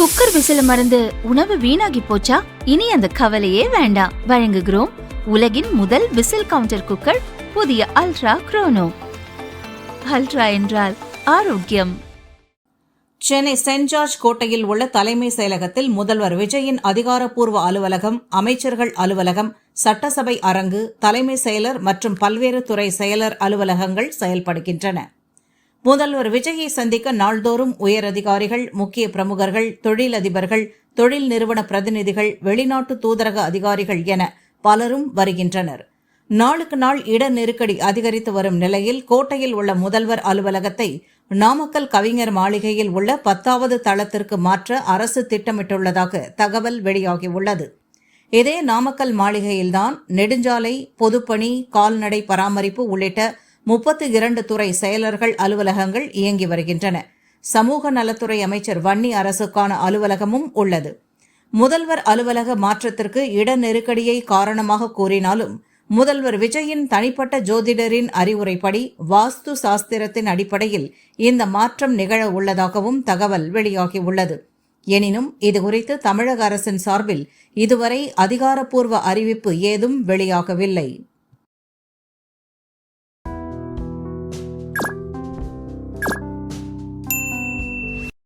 Cooker விசில மறந்து உணவு வீணாகி போச்சா? இனி அந்த கவலையே வேண்டாம். வழங்குகிறோம் உலகின் முதல் விசில் கவுண்டர் குக்கர், புதிய அல்ட்ரா குரோனோ. அல்ட்ரா என்றால் ஆரோக்கியம். சென்னை சென்ட் ஜார்ஜ் கோட்டையில் உள்ள தலைமை செயலகத்தில் முதல்வர் விஜயின் அதிகாரப்பூர்வ அலுவலகம், அமைச்சர்கள் அலுவலகம், சட்டசபை அரங்கு, தலைமை செயலர் மற்றும் பல்வேறு துறை செயலர் அலுவலகங்கள் செயல்படுகின்றன. முதல்வர் விஜயை சந்திக்க நாள்தோறும் உயரதிகாரிகள், முக்கிய பிரமுகர்கள், தொழிலதிபர்கள், தொழில் நிறுவன பிரதிநிதிகள், வெளிநாட்டு தூதரக அதிகாரிகள் என பலரும் வருகின்றனர். நாளுக்கு நாள் இட நெருக்கடி அதிகரித்து வரும் நிலையில் கோட்டையில் உள்ள முதல்வர் அலுவலகத்தை நாமக்கல் கவிஞர் மாளிகையில் உள்ள 10வது தளத்திற்கு மாற்ற அரசு திட்டமிட்டுள்ளதாக தகவல் வெளியாகியுள்ளது. இதே நாமக்கல் மாளிகையில்தான் நெடுஞ்சாலை, பொதுப்பணி, கால்நடை பராமரிப்பு உள்ளிட்ட 32 துறை செயலர்கள் அலுவலகங்கள் இயங்கி வருகின்றன. சமூக நலத்துறை அமைச்சர் வன்னி அரசுக்கான அலுவலகமும் உள்ளது. முதல்வர் அலுவலக மாற்றத்திற்கு இட நெருக்கடியை காரணமாக கூறினாலும் முதல்வர் விஜயின் தனிப்பட்ட ஜோதிடரின் அறிவுரைப்படி வாஸ்து சாஸ்திரத்தின் அடிப்படையில் இந்த மாற்றம் நிகழ உள்ளதாகவும் தகவல் வெளியாகியுள்ளது. எனினும் இதுகுறித்து தமிழக அரசின் சார்பில் இதுவரை அதிகாரப்பூர்வ அறிவிப்பு ஏதும் வெளியாகவில்லை.